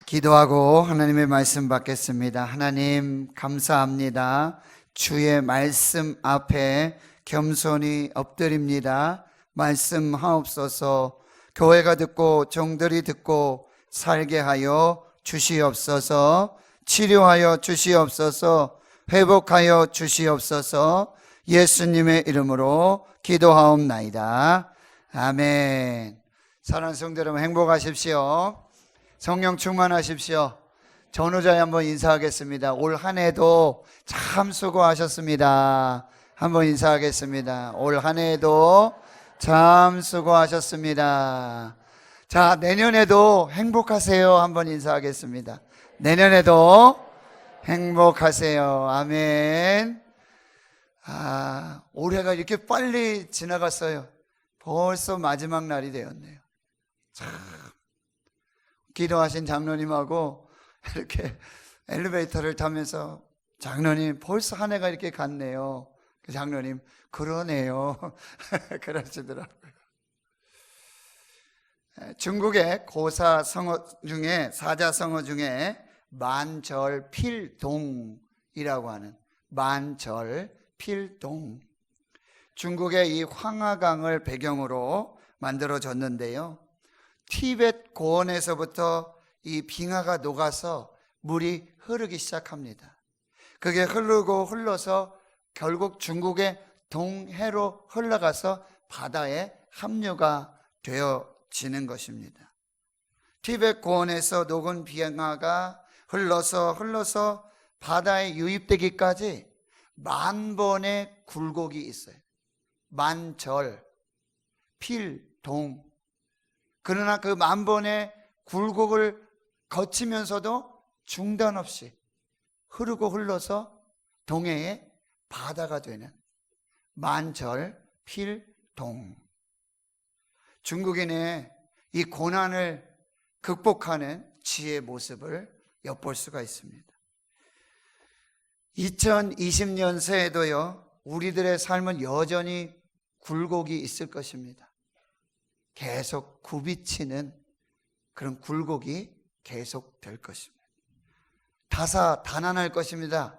기도하고 하나님의 말씀 받겠습니다. 하나님 감사합니다. 주의 말씀 앞에 겸손히 엎드립니다. 말씀하옵소서. 교회가 듣고 종들이 듣고 살게 하여 주시옵소서. 치료하여 주시옵소서. 회복하여 주시옵소서. 예수님의 이름으로 기도하옵나이다. 아멘. 사랑하는 성도 여러분, 행복하십시오. 성령 충만하십시오. 전우자에 한번 인사하겠습니다. 올 한 해도 참 수고하셨습니다. 한번 인사하겠습니다. 올 한 해도 참 수고하셨습니다. 자, 내년에도 행복하세요. 한번 인사하겠습니다. 내년에도 행복하세요. 아멘. 올해가 이렇게 빨리 지나갔어요. 벌써 마지막 날이 되었네요. 참. 기도하신 장로님하고 이렇게 엘리베이터를 타면서 장로님 벌써 한 해가 이렇게 갔네요. 그 장로님 그러네요. 그러시더라고요. 중국의 고사 성어 중에 사자 성어 중에 만절필동이라고 하는 만절필동, 중국의 이 황하강을 배경으로 만들어졌는데요. 티벳 고원에서부터 이 빙하가 녹아서 물이 흐르기 시작합니다. 그게 흐르고 흘러서 결국 중국의 동해로 흘러가서 바다에 합류가 되어지는 것입니다. 티벳 고원에서 녹은 빙하가 흘러서 바다에 유입되기까지 10,000번의 굴곡이 있어요. 만절, 필, 동. 그러나 그 10,000번의 굴곡을 거치면서도 중단 없이 흐르고 흘러서 동해의 바다가 되는 만절, 필, 동. 중국인의 이 고난을 극복하는 지혜의 모습을 엿볼 수가 있습니다. 2020년 새에도요, 우리들의 삶은 여전히 굴곡이 있을 것입니다. 계속 굽이치는 그런 굴곡이 계속 될 것입니다. 다사다난할 것입니다.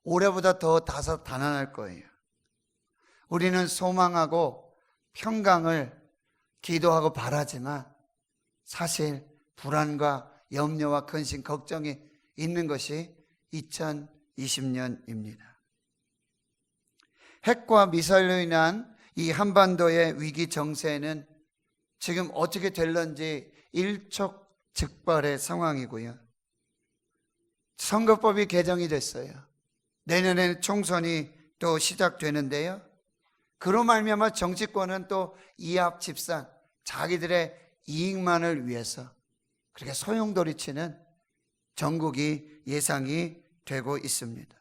올해보다 더 다사다난할 거예요. 우리는 소망하고 평강을 기도하고 바라지만 사실 불안과 염려와 근심, 걱정이 있는 것이 2020년입니다. 핵과 미사일로 인한 이 한반도의 위기 정세는 지금 어떻게 될런지 일촉즉발의 상황이고요. 선거법이 개정이 됐어요. 내년에 총선이 또 시작되는데요. 그로 말미암아 정치권은 또 이합집산, 자기들의 이익만을 위해서 그렇게 소용돌이치는 전국이 예상이 되고 있습니다.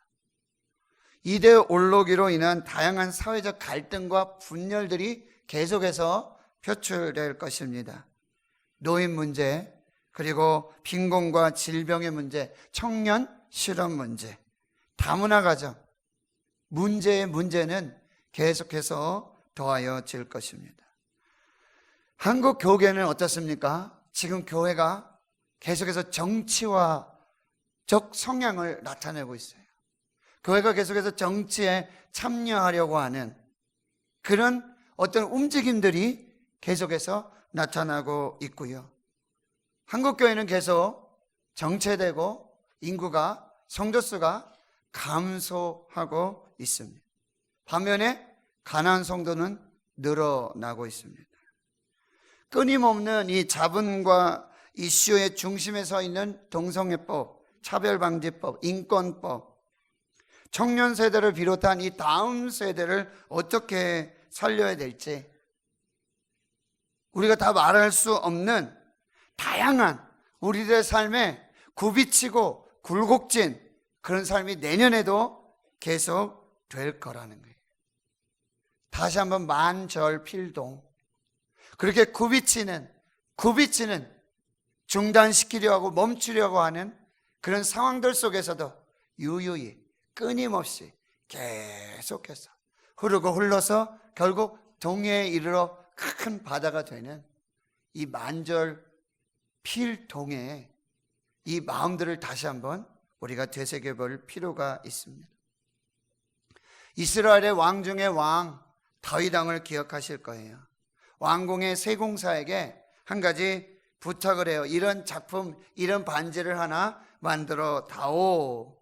이데올로기로 인한 다양한 사회적 갈등과 분열들이 계속해서 표출될 것입니다. 노인 문제, 그리고 빈곤과 질병의 문제, 청년 실업 문제, 다문화 가정, 문제의 문제는 계속해서 더하여질 것입니다. 한국 교계는 어떻습니까? 지금 교회가 계속해서 정치화적 성향을 나타내고 있어요. 교회가 계속해서 정치에 참여하려고 하는 그런 어떤 움직임들이 계속해서 나타나고 있고요. 한국교회는 계속 정체되고 인구가, 성도수가 감소하고 있습니다. 반면에 가난한 성도는 늘어나고 있습니다. 끊임없는 이 자본과 이슈의 중심에 서 있는 동성애법, 차별방지법, 인권법, 청년 세대를 비롯한 이 다음 세대를 어떻게 살려야 될지 우리가 다 말할 수 없는 다양한 우리들의 삶에 굽이치고 굴곡진 그런 삶이 내년에도 계속 될 거라는 거예요. 다시 한번 만절필동, 그렇게 굽이치는 중단시키려고 하고 멈추려고 하는 그런 상황들 속에서도 유유히 끊임없이 계속해서 흐르고 흘러서 결국 동해에 이르러 큰 바다가 되는 이 만절필동에 이 마음들을 다시 한번 우리가 되새겨 볼 필요가 있습니다. 이스라엘의 왕 중에 왕 다윗 왕을 기억하실 거예요. 왕궁의 세공사에게 한 가지 부탁을 해요. 이런 작품, 이런 반지를 하나 만들어 다오.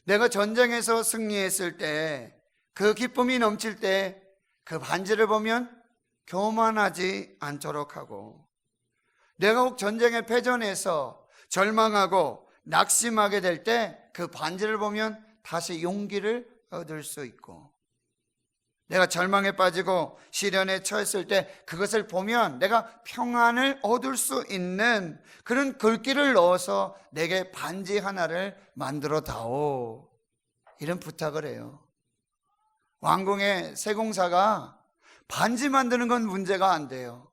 내가 전쟁에서 승리했을 때, 그 기쁨이 넘칠 때 그 반지를 보면 교만하지 않도록 하고, 내가 혹 전쟁에 패전해서 절망하고 낙심하게 될 때 그 반지를 보면 다시 용기를 얻을 수 있고, 내가 절망에 빠지고 시련에 처했을 때 그것을 보면 내가 평안을 얻을 수 있는 그런 글귀를 넣어서 내게 반지 하나를 만들어 다오. 이런 부탁을 해요. 왕궁의 세공사가 반지 만드는 건 문제가 안 돼요.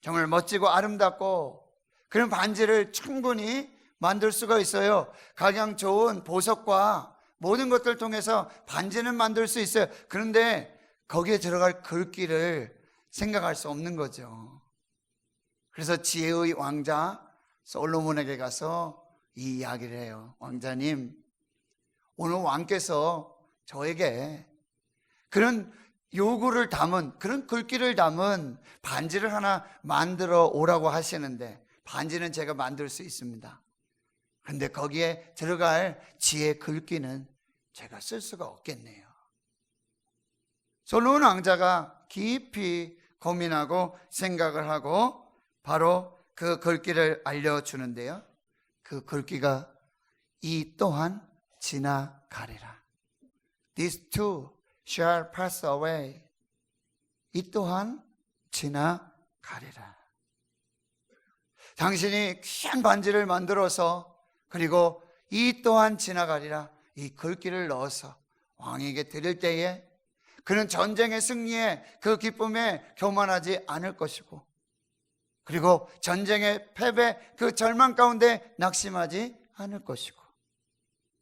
정말 멋지고 아름답고 그런 반지를 충분히 만들 수가 있어요. 가장 좋은 보석과 모든 것들을 통해서 반지는 만들 수 있어요. 그런데 거기에 들어갈 글귀를 생각할 수 없는 거죠. 그래서 지혜의 왕자 솔로몬에게 가서 이 이야기를 해요. 왕자님, 오늘 왕께서 저에게 그런 요구를 담은, 그런 글귀를 담은 반지를 하나 만들어 오라고 하시는데, 반지는 제가 만들 수 있습니다. 그런데 거기에 들어갈 지혜 글귀는 제가 쓸 수가 없겠네요. 솔로몬 왕자가 깊이 고민하고 생각을 하고 바로 그 글귀를 알려주는데요. 그 글귀가 이 또한 지나가리라. These too shall pass away. 이 또한 지나가리라. 당신이 귀한 반지를 만들어서 그리고 이 또한 지나가리라 이 글귀를 넣어서 왕에게 드릴 때에 그는 전쟁의 승리에 그 기쁨에 교만하지 않을 것이고, 그리고 전쟁의 패배 그 절망 가운데 낙심하지 않을 것이고,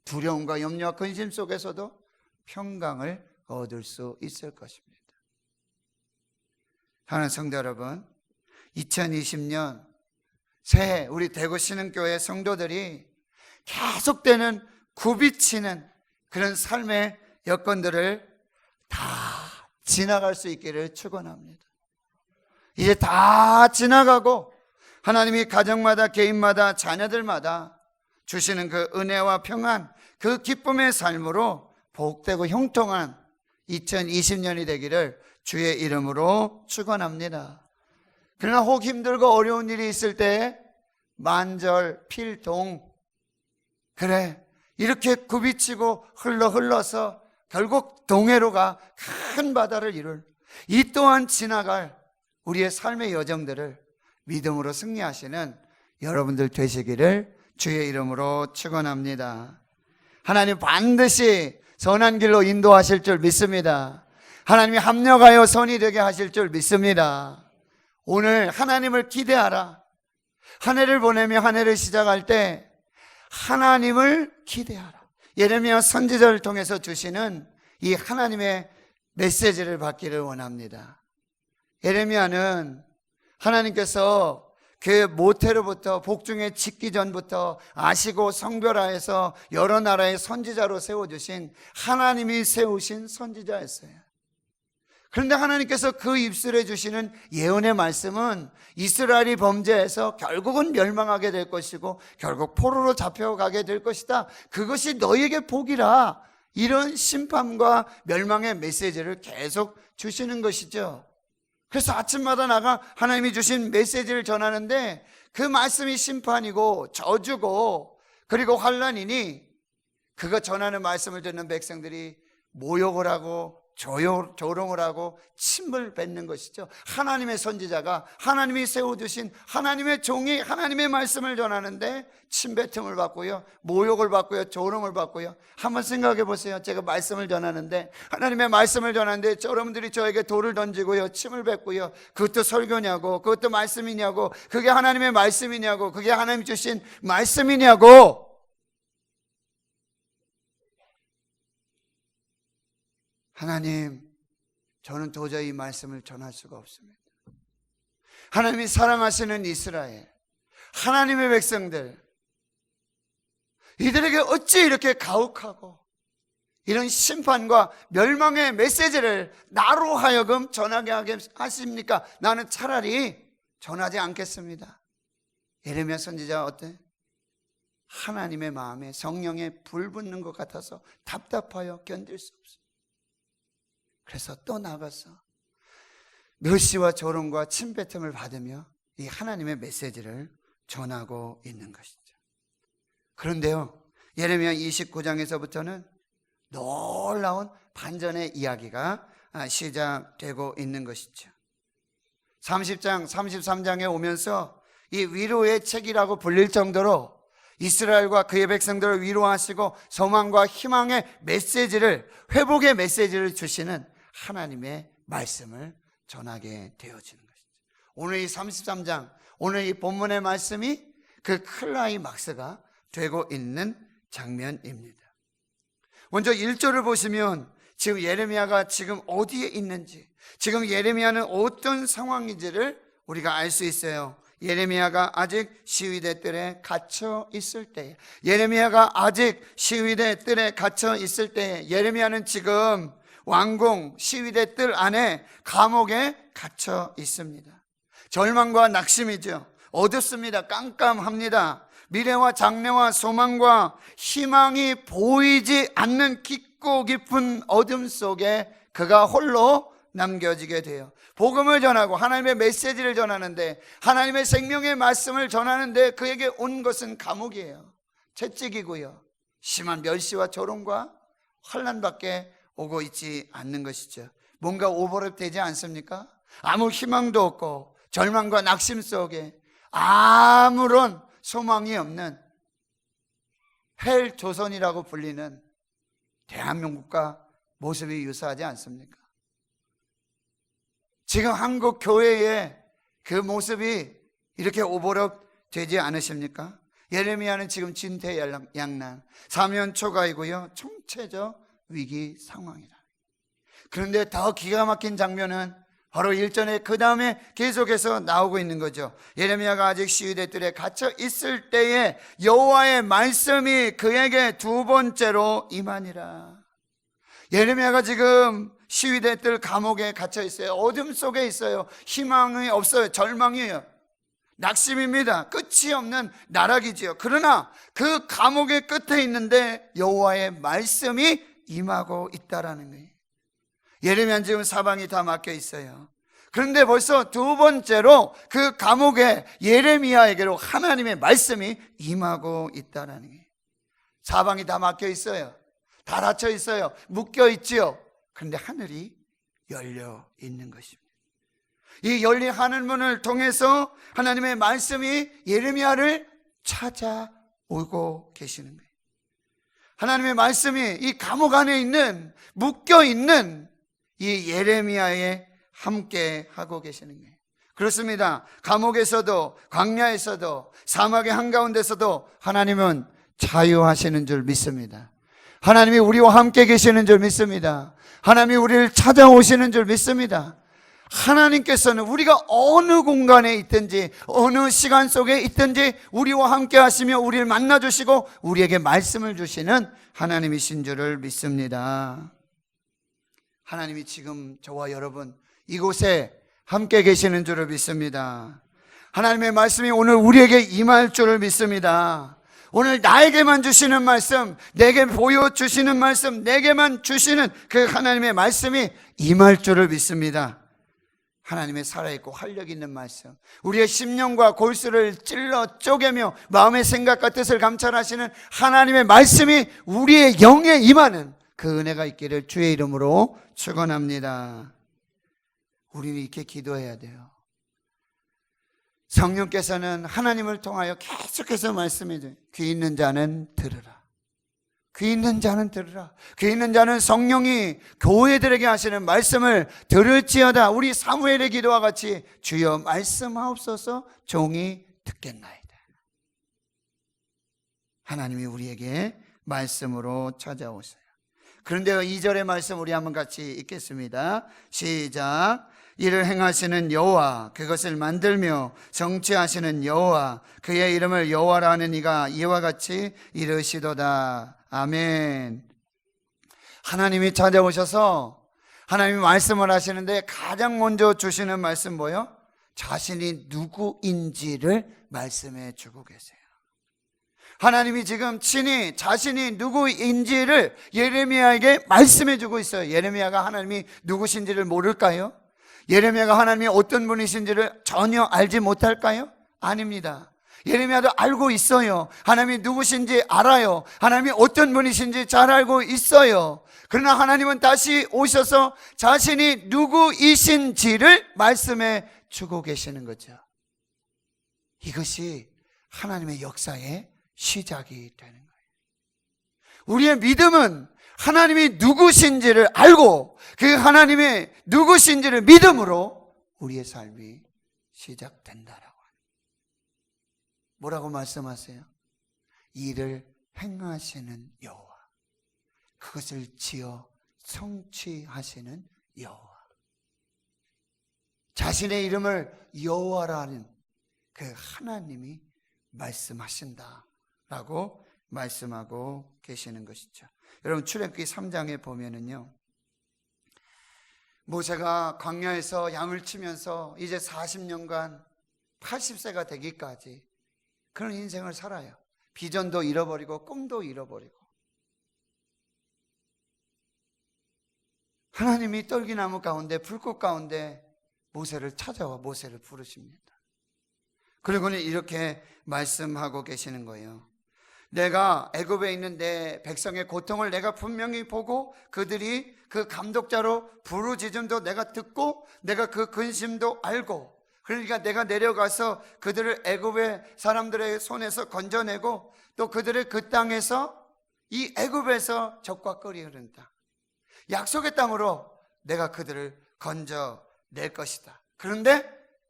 두려움과 염려와 근심 속에서도 평강을 얻을 수 있을 것입니다. 사랑하는 성도 여러분, 2020년 새해 우리 대구 신흥교회 성도들이 계속되는 굽이치는 그런 삶의 여건들을 다 지나갈 수 있기를 축원합니다. 이제 다 지나가고 하나님이 가정마다 개인마다 자녀들마다 주시는 그 은혜와 평안, 그 기쁨의 삶으로 복되고 형통한 2020년이 되기를 주의 이름으로 축원합니다. 그러나 혹 힘들고 어려운 일이 있을 때 만절, 필동, 그래 이렇게 굽이치고 흘러서 결국 동해로가 큰 바다를 이룰 이 또한 지나갈 우리의 삶의 여정들을 믿음으로 승리하시는 여러분들 되시기를 주의 이름으로 축원합니다. 하나님 반드시 선한 길로 인도하실 줄 믿습니다. 하나님이 합력하여 선이 되게 하실 줄 믿습니다. 오늘 하나님을 기대하라. 한 해를 보내며 한 해를 시작할 때 하나님을 기대하라. 예레미야 선지자를 통해서 주시는 이 하나님의 메시지를 받기를 원합니다. 예레미야는 하나님께서 그 모태로부터 복중에 짓기 전부터 아시고 성별하여서 여러 나라의 선지자로 세워주신 하나님이 세우신 선지자였어요. 그런데 하나님께서 그 입술에 주시는 예언의 말씀은 이스라엘이 범죄해서 결국은 멸망하게 될 것이고 결국 포로로 잡혀가게 될 것이다. 그것이 너희에게 복이라. 이런 심판과 멸망의 메시지를 계속 주시는 것이죠. 그래서 아침마다 나가 하나님이 주신 메시지를 전하는데 그 말씀이 심판이고 저주고 그리고 환난이니 그거 전하는 말씀을 듣는 백성들이 모욕을 하고 조롱을 하고 침을 뱉는 것이죠. 하나님의 선지자가 하나님이 세워두신 하나님의 종이 하나님의 말씀을 전하는데 침뱉음을 받고요, 모욕을 받고요, 조롱을 받고요. 한번 생각해 보세요. 제가 말씀을 전하는데 하나님의 말씀을 전하는데 여러분들이 저에게 돌을 던지고요, 침을 뱉고요. 그것도 설교냐고, 그것도 말씀이냐고, 그게 하나님의 말씀이냐고, 그게 하나님 주신 말씀이냐고. 하나님, 저는 도저히 이 말씀을 전할 수가 없습니다. 하나님이 사랑하시는 이스라엘, 하나님의 백성들, 이들에게 어찌 이렇게 가혹하고 이런 심판과 멸망의 메시지를 나로 하여금 전하게 하게 하십니까? 나는 차라리 전하지 않겠습니다. 예레미야 선지자 어때? 하나님의 마음에 성령에 불 붙는 것 같아서 답답하여 견딜 수 없어요. 그래서 또 나가서 멸시와 조롱과 침뱉음을 받으며 이 하나님의 메시지를 전하고 있는 것이죠. 그런데요, 예레미야 29장에서부터는 놀라운 반전의 이야기가 시작되고 있는 것이죠. 30장, 33장에 오면서 이 위로의 책이라고 불릴 정도로 이스라엘과 그의 백성들을 위로하시고 소망과 희망의 메시지를, 회복의 메시지를 주시는 하나님의 말씀을 전하게 되어지는 것이죠. 오늘 이 33장, 오늘 이 본문의 말씀이 그 클라이막스가 되고 있는 장면입니다. 먼저 1절을 보시면 지금 예레미야가 지금 어디에 있는지, 지금 예레미야는 어떤 상황인지를 우리가 알 수 있어요. 예레미야가 아직 시위대 뜰에 갇혀 있을 때, 예레미야가 아직 시위대 뜰에 갇혀 있을 때, 예레미야는 지금 왕궁 시위대 뜰 안에 감옥에 갇혀 있습니다. 절망과 낙심이죠. 어둡습니다. 깜깜합니다. 미래와 장래와 소망과 희망이 보이지 않는 깊고 깊은 어둠 속에 그가 홀로 남겨지게 돼요. 복음을 전하고 하나님의 메시지를 전하는데, 하나님의 생명의 말씀을 전하는데 그에게 온 것은 감옥이에요. 채찍이고요, 심한 멸시와 조롱과 환난밖에 오고 있지 않는 것이죠. 뭔가 오버랩 되지 않습니까? 아무 희망도 없고 절망과 낙심 속에 아무런 소망이 없는 헬 조선이라고 불리는 대한민국과 모습이 유사하지 않습니까? 지금 한국 교회의 그 모습이 이렇게 오버랩 되지 않으십니까? 예레미야는 지금 진퇴양난, 사면초가이고요, 총체적 위기 상황이라. 그런데 더 기가 막힌 장면은 바로 1절에 그 다음에 계속해서 나오고 있는 거죠. 예레미야가 아직 시위대 뜰에 갇혀 있을 때에 여호와의 말씀이 그에게 두 번째로 임하니라. 예레미야가 지금 시위대 뜰 감옥에 갇혀 있어요. 어둠 속에 있어요. 희망이 없어요. 절망이에요. 낙심입니다. 끝이 없는 나락이지요. 그러나 그 감옥의 끝에 있는데 여호와의 말씀이 임하고 있다라는 거예요. 예레미야는 지금 사방이 다 막혀 있어요. 그런데 벌써 두 번째로 그 감옥에 예레미야에게로 하나님의 말씀이 임하고 있다는 거예요. 사방이 다 막혀 있어요. 다 닫혀 있어요. 묶여 있지요. 그런데 하늘이 열려 있는 것입니다. 이 열린 하늘문을 통해서 하나님의 말씀이 예레미야를 찾아오고 계시는 거예요. 하나님의 말씀이 이 감옥 안에 있는, 묶여 있는 이 예레미야에 함께 하고 계시는 거예요. 그렇습니다. 감옥에서도, 광야에서도, 사막의 한가운데서도 하나님은 자유하시는 줄 믿습니다. 하나님이 우리와 함께 계시는 줄 믿습니다. 하나님이 우리를 찾아오시는 줄 믿습니다. 하나님께서는 우리가 어느 공간에 있든지, 어느 시간 속에 있든지 우리와 함께 하시며 우리를 만나주시고 우리에게 말씀을 주시는 하나님이신 줄을 믿습니다. 하나님이 지금 저와 여러분 이곳에 함께 계시는 줄을 믿습니다. 하나님의 말씀이 오늘 우리에게 임할 줄을 믿습니다. 오늘 나에게만 주시는 말씀, 내게 보여주시는 말씀, 내게만 주시는 그 하나님의 말씀이 임할 줄을 믿습니다. 하나님의 살아있고 활력 있는 말씀, 우리의 심령과 골수를 찔러 쪼개며 마음의 생각과 뜻을 감찰하시는 하나님의 말씀이 우리의 영에 임하는 그 은혜가 있기를 주의 이름으로 축원합니다. 우리는 이렇게 기도해야 돼요. 성령께서는 하나님을 통하여 계속해서 말씀해 줘요. 귀 있는 자는 들으라. 귀 있는 자는 들으라. 귀 있는 자는 성령이 교회들에게 하시는 말씀을 들을지어다. 우리 사무엘의 기도와 같이 주여 말씀하옵소서, 종이 듣겠나이다. 하나님이 우리에게 말씀으로 찾아오세요. 그런데 2절의 말씀 우리 한번 같이 읽겠습니다. 시작. 이를 행하시는 여호와, 그것을 만들며 정취하시는 여호와, 그의 이름을 여호와라 하는 이가 이와 같이 이르시도다. 아멘. 하나님이 찾아오셔서 하나님이 말씀을 하시는데 가장 먼저 주시는 말씀 뭐예요? 자신이 누구인지를 말씀해 주고 계세요. 하나님이 지금 친히 자신이 누구인지를 예레미야에게 말씀해 주고 있어요. 예레미야가 하나님이 누구신지를 모를까요? 예레미야가 하나님이 어떤 분이신지를 전혀 알지 못할까요? 아닙니다. 예레미야도 알고 있어요. 하나님이 누구신지 알아요. 하나님이 어떤 분이신지 잘 알고 있어요. 그러나 하나님은 다시 오셔서 자신이 누구이신지를 말씀해 주고 계시는 거죠. 이것이 하나님의 역사의 시작이 되는 거예요. 우리의 믿음은 하나님이 누구신지를 알고 그 하나님의 누구신지를 믿음으로 우리의 삶이 시작된다라고 합니다. 뭐라고 말씀하세요? 이를 행하시는 여호와, 그것을 지어 성취하시는 여호와, 자신의 이름을 여호와라는 그 하나님이 말씀하신다라고 말씀하고 계시는 것이죠. 여러분, 출애굽기 3장에 보면은요, 모세가 광야에서 양을 치면서 이제 40년간 80세가 되기까지 그런 인생을 살아요. 비전도 잃어버리고 꿈도 잃어버리고. 하나님이 떨기나무 가운데 불꽃 가운데 모세를 찾아와 모세를 부르십니다. 그리고는 이렇게 말씀하고 계시는 거예요. 내가 애굽에 있는 내 백성의 고통을 내가 분명히 보고 그들이 그 감독자로 부르짖음도 내가 듣고 내가 그 근심도 알고, 그러니까 내가 내려가서 그들을 애굽의 사람들의 손에서 건져내고 또 그들의 그 땅에서 이 애굽에서 적과 끓이 흐른 땅, 약속의 땅으로 내가 그들을 건져낼 것이다. 그런데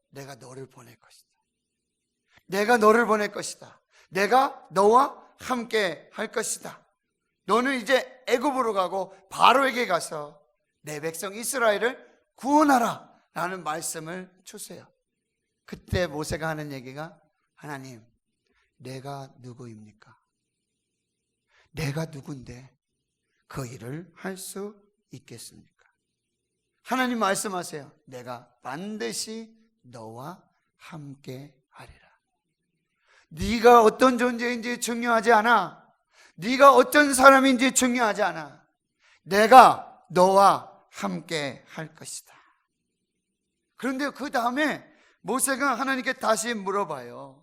내가 너를 보낼 것이다. 내가 너를 보낼 것이다. 내가 너와 함께 할 것이다. 너는 이제 애굽으로 가고 바로에게 가서 내 백성 이스라엘을 구원하라 라는 말씀을 주세요. 그때 모세가 하는 얘기가, 하나님, 내가 누구입니까? 내가 누군데 그 일을 할 수 있겠습니까? 하나님 말씀하세요. 내가 반드시 너와 함께 하리라. 네가 어떤 존재인지 중요하지 않아. 네가 어떤 사람인지 중요하지 않아. 내가 너와 함께 할 것이다. 그런데 그 다음에 모세가 하나님께 다시 물어봐요.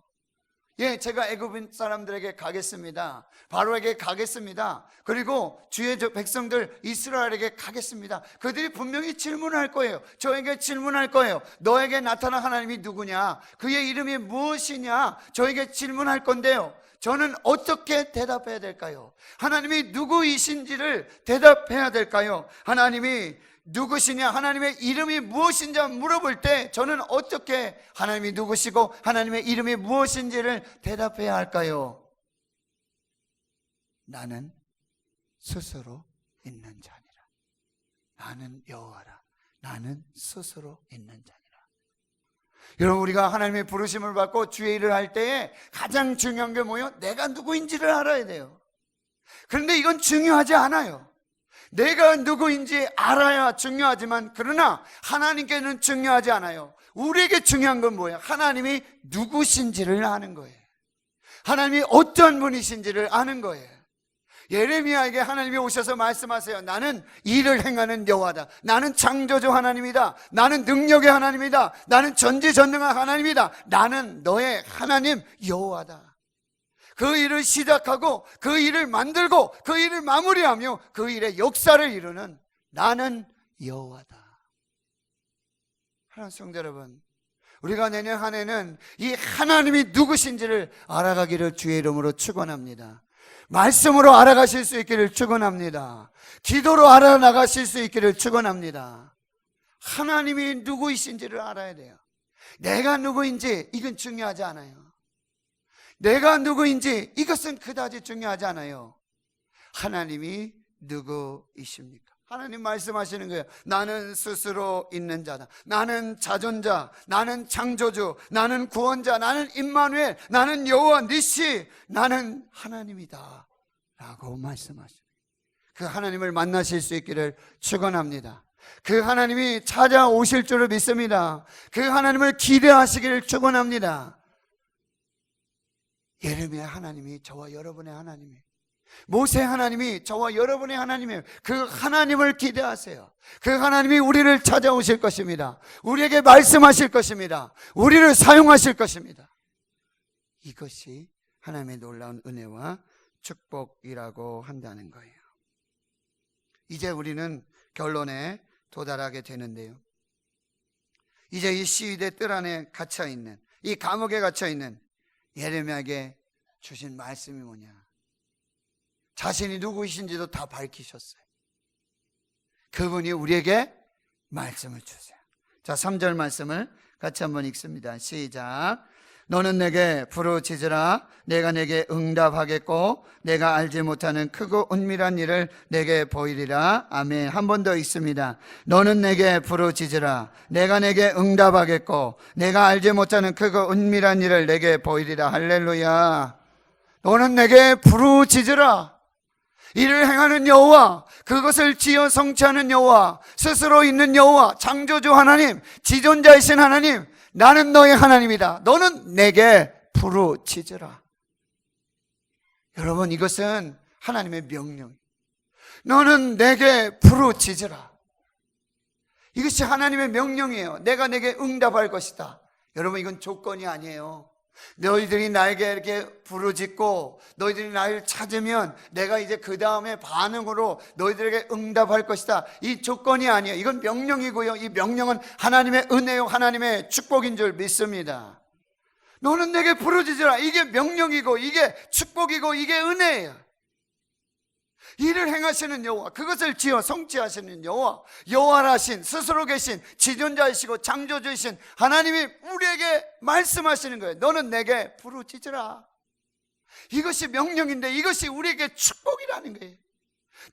예, 제가 애굽 사람들에게 가겠습니다. 바로에게 가겠습니다. 그리고 주의 백성들 이스라엘에게 가겠습니다. 그들이 분명히 질문할 거예요. 저에게 질문할 거예요. 너에게 나타난 하나님이 누구냐? 그의 이름이 무엇이냐? 저에게 질문할 건데요, 저는 어떻게 대답해야 될까요? 하나님이 누구이신지를 대답해야 될까요? 하나님이 누구시냐, 하나님의 이름이 무엇인지 물어볼 때 저는 어떻게 하나님이 누구시고 하나님의 이름이 무엇인지를 대답해야 할까요? 나는 스스로 있는 자니라. 나는 여호와라. 나는 스스로 있는 자니라. 여러분, 우리가 하나님의 부르심을 받고 주의 일을 할 때에 가장 중요한 게 뭐예요? 내가 누구인지를 알아야 돼요. 그런데 이건 중요하지 않아요. 내가 누구인지 알아야 중요하지만, 그러나 하나님께는 중요하지 않아요. 우리에게 중요한 건 뭐예요? 하나님이 누구신지를 아는 거예요. 하나님이 어떤 분이신지를 아는 거예요. 예레미야에게 하나님이 오셔서 말씀하세요. 나는 일을 행하는 여호와다. 나는 창조주 하나님이다. 나는 능력의 하나님이다. 나는 전지전능한 하나님이다. 나는 너의 하나님 여호와다. 그 일을 시작하고 그 일을 만들고 그 일을 마무리하며 그 일의 역사를 이루는 나는 여호와다. 하나님 성도 여러분, 우리가 내년 한 해는 이 하나님이 누구신지를 알아가기를 주의 이름으로 축원합니다. 말씀으로 알아가실 수 있기를 축원합니다. 기도로 알아나가실 수 있기를 축원합니다. 하나님이 누구이신지를 알아야 돼요. 내가 누구인지 이건 중요하지 않아요. 내가 누구인지 이것은 그다지 중요하지 않아요. 하나님이 누구이십니까? 하나님 말씀하시는 거예요. 나는 스스로 있는 자다. 나는 자존자, 나는 창조주, 나는 구원자, 나는 임마누엘, 나는 여호와 니시, 나는 하나님이다 라고 말씀하시는 거예요. 그 하나님을 만나실 수 있기를 축원합니다. 그 하나님이 찾아오실 줄을 믿습니다. 그 하나님을 기대하시기를 축원합니다. 예레미야 하나님이 저와 여러분의 하나님이에요. 모세 하나님이 저와 여러분의 하나님이에요. 그 하나님을 기대하세요. 그 하나님이 우리를 찾아오실 것입니다. 우리에게 말씀하실 것입니다. 우리를 사용하실 것입니다. 이것이 하나님의 놀라운 은혜와 축복이라고 한다는 거예요. 이제 우리는 결론에 도달하게 되는데요. 이제 이 시위대 뜰 안에 갇혀있는, 이 감옥에 갇혀있는 예레미야에게 주신 말씀이 뭐냐? 자신이 누구이신지도 다 밝히셨어요. 그분이 우리에게 말씀을 주세요. 자, 3절 말씀을 같이 한번 읽습니다. 시작. 너는 내게 부르짖으라. 내가 내게 응답하겠고 내가 알지 못하는 크고 은밀한 일을 내게 보이리라. 아멘. 한 번 더 읽습니다. 너는 내게 부르짖으라. 내가 내게 응답하겠고 내가 알지 못하는 크고 은밀한 일을 내게 보이리라. 할렐루야. 너는 내게 부르짖으라. 이를 행하는 여호와, 그것을 지어 성취하는 여호와, 스스로 있는 여호와, 창조주 하나님, 지존자이신 하나님, 나는 너의 하나님이다. 너는 내게 부르짖으라. 여러분, 이것은 하나님의 명령이에요. 너는 내게 부르짖으라. 이것이 하나님의 명령이에요. 내가 내게 응답할 것이다. 여러분, 이건 조건이 아니에요. 너희들이 나에게 이렇게 부르짖고 너희들이 나를 찾으면 내가 이제 그 다음에 반응으로 너희들에게 응답할 것이다. 이 조건이 아니에요. 이건 명령이고요. 이 명령은 하나님의 은혜요, 하나님의 축복인 줄 믿습니다. 너는 내게 부르짖으라. 이게 명령이고 이게 축복이고 이게 은혜예요. 일을 행하시는 여호와, 그것을 지어 성취하시는 여호와, 여호와라신 스스로 계신 지존자이시고 창조주이신 하나님이 우리에게 말씀하시는 거예요. 너는 내게 부르짖으라. 이것이 명령인데 이것이 우리에게 축복이라는 거예요.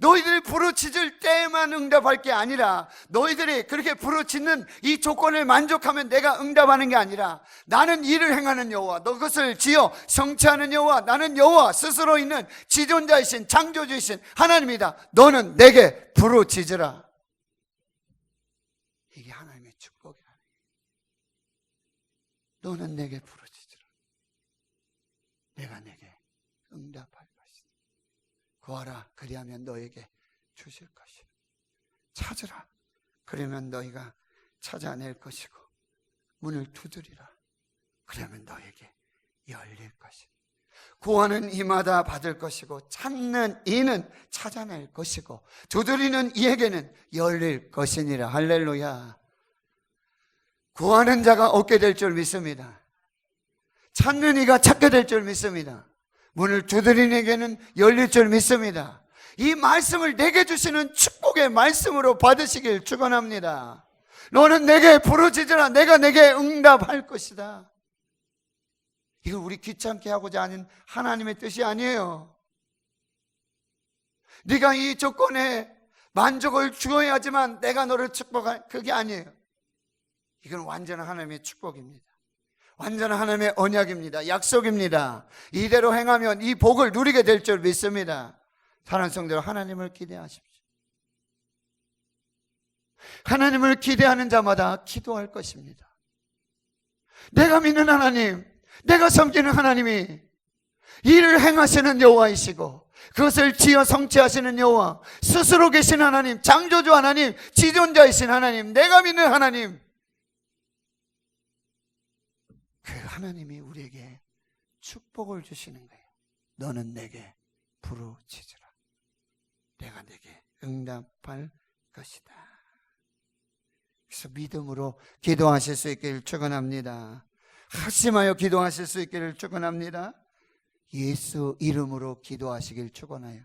너희들이 부르짖을 때에만 응답할 게 아니라 너희들이 그렇게 부르짖는 이 조건을 만족하면 내가 응답하는 게 아니라 나는 일을 행하는 여호와, 너 그것을 지어 성취하는 여호와, 나는 여호와 스스로 있는 지존자이신 창조주이신 하나님이다. 너는 내게 부르짖으라. 이게 하나님의 축복이라는 거예요. 너는 내게 부르짖으라. 내가 내게 응답할 것이다. 구하라. 그리하면 너에게 주실 것이라. 찾으라. 그러면 너희가 찾아낼 것이고 문을 두드리라. 그러면 너에게 열릴 것이다. 구하는 이마다 받을 것이고 찾는 이는 찾아낼 것이고 두드리는 이에게는 열릴 것이니라. 할렐루야. 구하는 자가 얻게 될 줄 믿습니다. 찾는 이가 찾게 될 줄 믿습니다. 문을 두드리는 이에게는 열릴 줄 믿습니다. 이 말씀을 내게 주시는 축복의 말씀으로 받으시길 축원합니다. 너는 내게 부르짖으라. 내가 내게 응답할 것이다. 이거 우리 귀찮게 하고자 하는 하나님의 뜻이 아니에요. 네가 이 조건에 만족을 주어야지만 내가 너를 축복할, 그게 아니에요. 이건 완전한 하나님의 축복입니다. 완전한 하나님의 언약입니다. 약속입니다. 이대로 행하면 이 복을 누리게 될 줄 믿습니다. 사랑하는 성도들, 하나님을 기대하십시오. 하나님을 기대하는 자마다 기도할 것입니다. 내가 믿는 하나님, 내가 섬기는 하나님이 일을 행하시는 여호와이시고 그것을 지어 성취하시는 여호와, 스스로 계신 하나님, 창조주 하나님, 지존자이신 하나님, 내가 믿는 하나님, 그 하나님이 우리에게 축복을 주시는 거예요. 너는 내게 부르짖으라. 내가 내게 응답할 것이다. 그래서 믿음으로 기도하실 수 있기를 축원합니다. 합심하여 기도하실 수 있기를 축원합니다. 예수 이름으로 기도하시길 축원하여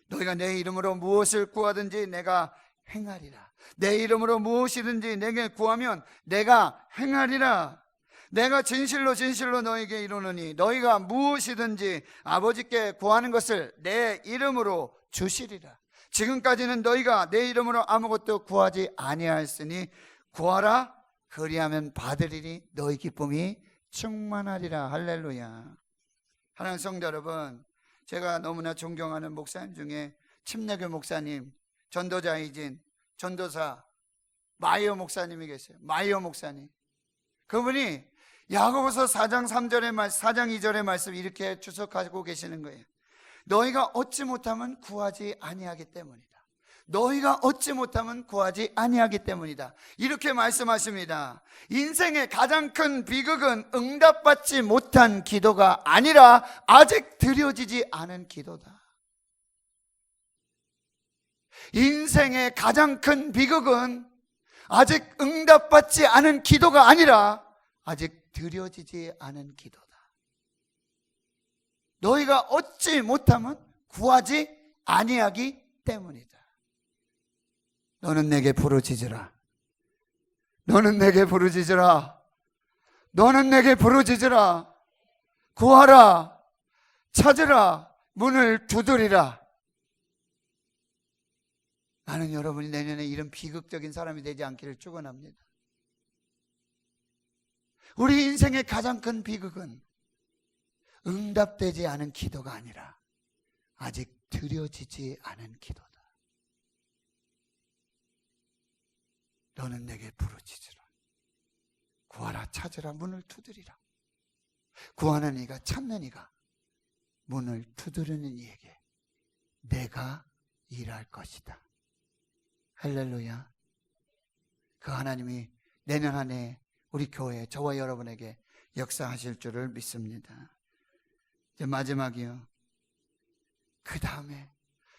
너희가 내 이름으로 무엇을 구하든지 내가 행하리라. 내 이름으로 무엇이든지 내게 구하면 내가 행하리라. 내가 진실로 진실로 너에게 이루노니 너희가 무엇이든지 아버지께 구하는 것을 내 이름으로 주시리라. 지금까지는 너희가 내 이름으로 아무것도 구하지 아니하였으니 구하라, 그리하면 받으리니 너희 기쁨이 충만하리라. 할렐루야. 하나님 성도 여러분, 제가 너무나 존경하는 목사님 중에 침례교 목사님, 전도자이진 전도사 마이어 목사님이 계세요. 마이어 목사님. 그분이 야고보서 4장 3절의 말씀, 4장 2절의 말씀 이렇게 주석하고 계시는 거예요. 너희가 얻지 못하면 구하지 아니하기 때문이다. 너희가 얻지 못하면 구하지 아니하기 때문이다. 이렇게 말씀하십니다. 인생의 가장 큰 비극은 응답받지 못한 기도가 아니라 아직 드려지지 않은 기도다. 인생의 가장 큰 비극은 아직 응답받지 않은 기도가 아니라 아직 드려지지 않은 기도다. 너희가 얻지 못하면 구하지 아니하기 때문이다. 너는 내게 부르짖으라. 너는 내게 부르짖으라. 너는 내게 부르짖으라. 구하라. 찾으라. 문을 두드리라. 나는 여러분이 내년에 이런 비극적인 사람이 되지 않기를 축원합니다. 우리 인생의 가장 큰 비극은 응답되지 않은 기도가 아니라 아직 드려지지 않은 기도다. 너는 내게 부르짖으라. 구하라, 찾으라, 문을 두드리라. 구하는 이가, 찾는 이가, 문을 두드리는 이에게 내가 일할 것이다. 할렐루야. 그 하나님이 내년 한 해 우리 교회, 저와 여러분에게 역사하실 줄을 믿습니다. 이제 마지막이요. 그 다음에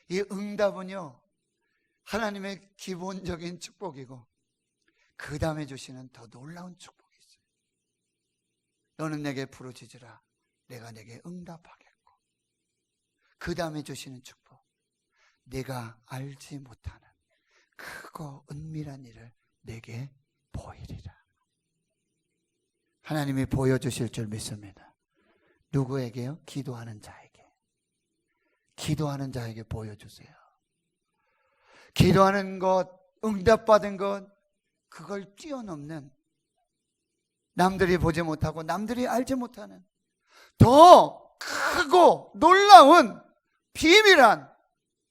이 응답은요, 하나님의 기본적인 축복이고 그 다음에 주시는 더 놀라운 축복이 있어요. 너는 내게 부르짖으라. 내가 내게 응답하겠고, 그 다음에 주시는 축복, 내가 알지 못하는 크고 은밀한 일을 내게 보이리라. 하나님이 보여주실 줄 믿습니다. 누구에게요? 기도하는 자에게. 기도하는 자에게 보여주세요. 기도하는 것, 응답받은 것, 그걸 뛰어넘는, 남들이 보지 못하고 남들이 알지 못하는 더 크고 놀라운 비밀한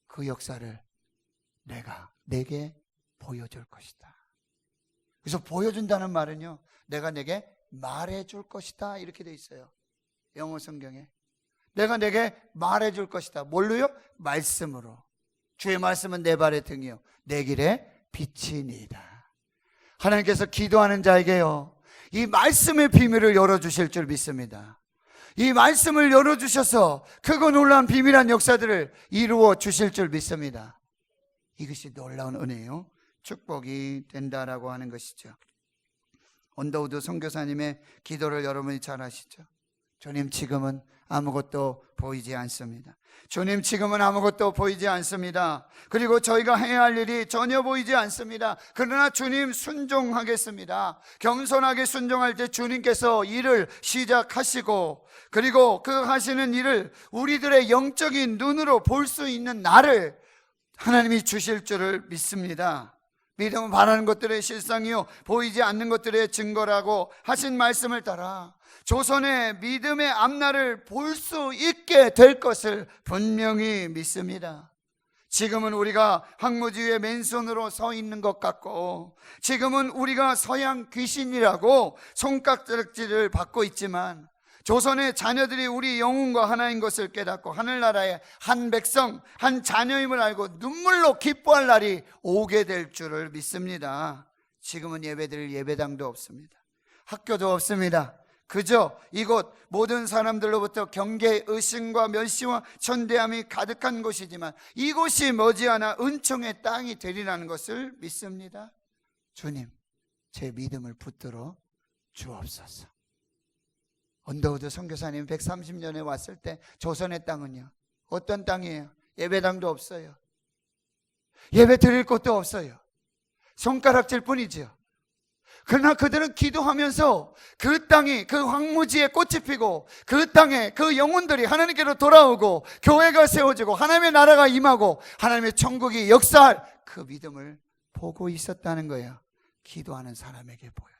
그 역사를 내게 보여줄 것이다. 그래서 보여준다는 말은요, 내가 내게 말해줄 것이다, 이렇게 돼 있어요. 영어 성경에. 내가 내게 말해줄 것이다. 뭘로요? 말씀으로. 주의 말씀은 내 발의 등이요 내 길에 빛이니이다. 하나님께서 기도하는 자에게요, 이 말씀의 비밀을 열어주실 줄 믿습니다. 이 말씀을 열어주셔서 크고 놀라운 비밀한 역사들을 이루어 주실 줄 믿습니다. 이것이 놀라운 은혜요, 축복이 된다라고 하는 것이죠. 언더우드 선교사님의 기도를 여러분이 잘 아시죠? 주님, 지금은 아무것도 보이지 않습니다. 주님, 지금은 아무것도 보이지 않습니다. 그리고 저희가 해야 할 일이 전혀 보이지 않습니다. 그러나 주님, 순종하겠습니다. 겸손하게 순종할 때 주님께서 일을 시작하시고, 그리고 그 하시는 일을 우리들의 영적인 눈으로 볼 수 있는 날을 하나님이 주실 줄을 믿습니다. 믿음은 바라는 것들의 실상이요 보이지 않는 것들의 증거라고 하신 말씀을 따라 조선의 믿음의 앞날을 볼 수 있게 될 것을 분명히 믿습니다. 지금은 우리가 황무지 위에 맨손으로 서 있는 것 같고, 지금은 우리가 서양 귀신이라고 손가락질을 받고 있지만, 조선의 자녀들이 우리 영혼과 하나인 것을 깨닫고 하늘나라의 한 백성, 한 자녀임을 알고 눈물로 기뻐할 날이 오게 될 줄을 믿습니다. 지금은 예배드릴 예배당도 없습니다. 학교도 없습니다. 그저 이곳 모든 사람들로부터 경계, 의심과 멸시와 천대함이 가득한 곳이지만 이곳이 머지않아 은총의 땅이 되리라는 것을 믿습니다. 주님, 제 믿음을 붙들어 주옵소서. 언더우드 선교사님 130년에 왔을 때 조선의 땅은요, 어떤 땅이에요? 예배당도 없어요. 예배 드릴 곳도 없어요. 손가락질 뿐이죠. 그러나 그들은 기도하면서 그 땅이, 그 황무지에 꽃이 피고 그 땅에 그 영혼들이 하나님께로 돌아오고 교회가 세워지고 하나님의 나라가 임하고 하나님의 천국이 역사할 그 믿음을 보고 있었다는 거예요. 기도하는 사람에게 보여요.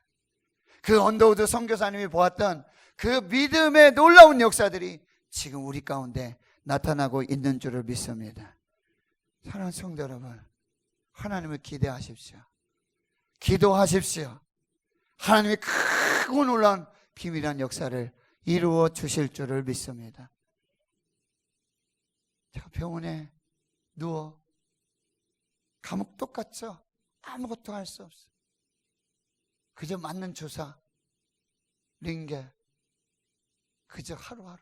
그 언더우드 선교사님이 보았던 그 믿음의 놀라운 역사들이 지금 우리 가운데 나타나고 있는 줄을 믿습니다. 사랑하는 성도 여러분, 하나님을 기대하십시오. 기도하십시오. 하나님이 크고 놀라운 비밀한 역사를 이루어 주실 줄을 믿습니다. 제가 병원에 누워 감옥 똑같죠? 아무것도 할 수 없어요. 그저 맞는 주사, 링겔, 그저 하루하루.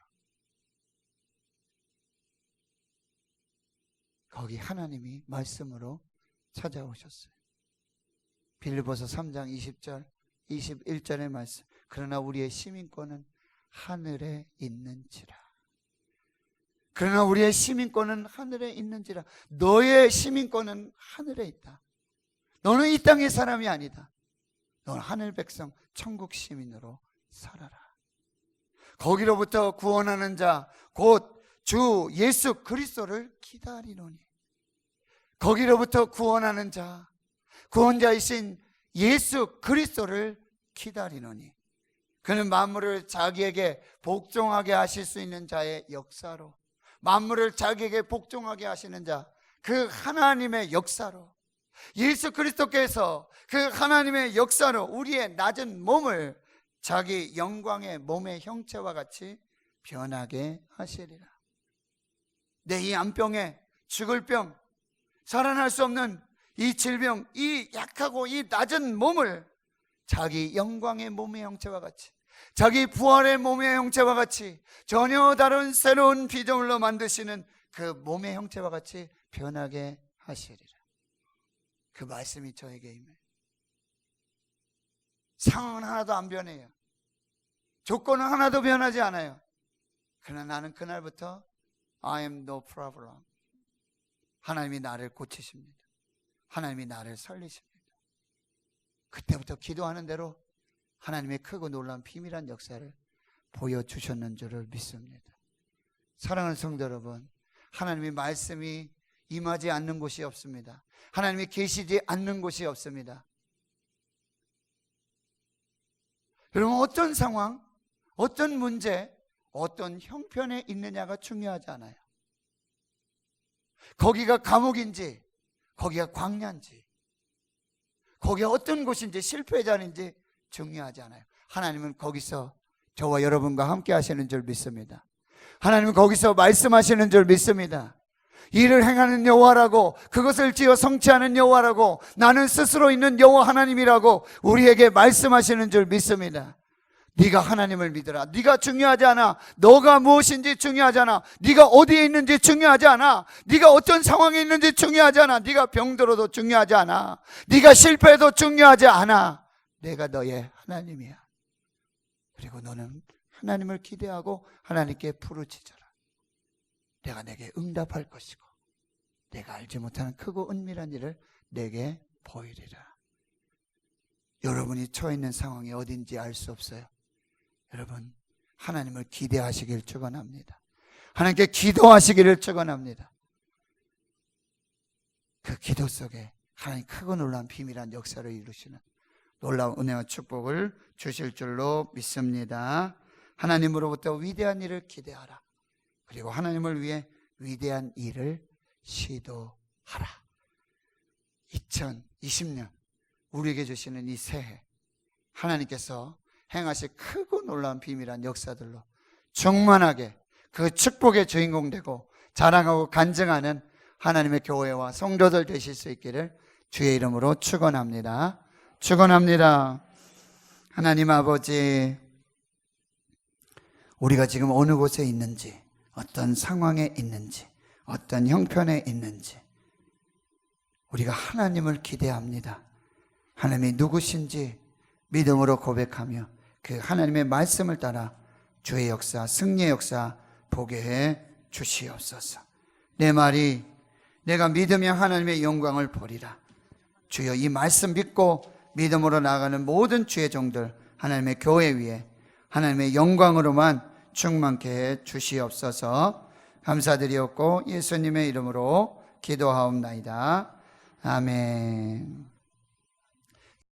거기 하나님이 말씀으로 찾아오셨어요. 빌립보서 3장 20절, 21절의 말씀. 그러나 우리의 시민권은 하늘에 있는지라. 그러나 우리의 시민권은 하늘에 있는지라. 너의 시민권은 하늘에 있다. 너는 이 땅의 사람이 아니다. 너는 하늘 백성, 천국 시민으로 살아라. 거기로부터 구원하는 자, 곧 주 예수 그리스도를 기다리노니. 거기로부터 구원하는 자, 구원자이신 예수 그리스도를 기다리노니. 그는 만물을 자기에게 복종하게 하실 수 있는 자의 역사로, 만물을 자기에게 복종하게 하시는 자, 그 하나님의 역사로, 예수 그리스도께서 그 하나님의 역사로 우리의 낮은 몸을 자기 영광의 몸의 형체와 같이 변하게 하시리라. 내 이 암병에, 죽을 병, 살아날 수 없는 이 질병, 이 약하고 이 낮은 몸을 자기 영광의 몸의 형체와 같이, 자기 부활의 몸의 형체와 같이 전혀 다른 새로운 피조물로 만드시는 그 몸의 형체와 같이 변하게 하시리라. 그 말씀이 저에게 임해요. 상황은 하나도 안 변해요. 조건은 하나도 변하지 않아요. 그러나 나는 그날부터 I am no problem. 하나님이 나를 고치십니다. 하나님이 나를 살리십니다. 그때부터 기도하는 대로 하나님의 크고 놀라운 비밀한 역사를 보여주셨는 줄을 믿습니다. 사랑하는 성도 여러분, 하나님의 말씀이 임하지 않는 곳이 없습니다. 하나님이 계시지 않는 곳이 없습니다. 여러분, 어떤 상황, 어떤 문제, 어떤 형편에 있느냐가 중요하지 않아요. 거기가 감옥인지, 거기가 광야인지, 거기가 어떤 곳인지, 실패의 자리인지 중요하지 않아요. 하나님은 거기서 저와 여러분과 함께 하시는 줄 믿습니다. 하나님은 거기서 말씀하시는 줄 믿습니다. 일을 행하는 여호와라고, 그것을 지어 성취하는 여호와라고, 나는 스스로 있는 여호와 하나님이라고 우리에게 말씀하시는 줄 믿습니다. 네가 하나님을 믿어라. 네가 중요하지 않아. 너가 무엇인지 중요하지 않아. 네가 어디에 있는지 중요하지 않아. 네가 어떤 상황에 있는지 중요하지 않아. 네가 병들어도 중요하지 않아. 네가 실패해도 중요하지 않아. 내가 너의 하나님이야. 그리고 너는 하나님을 기대하고 하나님께 부르짖어라. 내가 내게 응답할 것이고 내가 알지 못하는 크고 은밀한 일을 내게 보이리라. 여러분이 처해 있는 상황이 어딘지 알 수 없어요. 여러분, 하나님을 기대하시길 축원합니다. 하나님께 기도하시기를 축원합니다. 그 기도 속에 하나님 크고 놀라운 비밀한 역사를 이루시는 놀라운 은혜와 축복을 주실 줄로 믿습니다. 하나님으로부터 위대한 일을 기대하라. 그리고 하나님을 위해 위대한 일을 시도하라. 2020년 우리에게 주시는 이 새해, 하나님께서 행하실 크고 놀라운 비밀한 역사들로 충만하게 그 축복의 주인공 되고 자랑하고 간증하는 하나님의 교회와 성도들 되실 수 있기를 주의 이름으로 축원합니다. 축원합니다. 하나님 아버지, 우리가 지금 어느 곳에 있는지, 어떤 상황에 있는지, 어떤 형편에 있는지 우리가 하나님을 기대합니다. 하나님이 누구신지 믿음으로 고백하며 그 하나님의 말씀을 따라 주의 역사, 승리의 역사 보게 해 주시옵소서. 내 말이 내가 믿으며 하나님의 영광을 보리라. 주여, 이 말씀 믿고 믿음으로 나아가는 모든 주의 종들 하나님의 교회 위에 하나님의 영광으로만 충만케 해 주시옵소서. 감사드리옵고 예수님의 이름으로 기도하옵나이다. 아멘.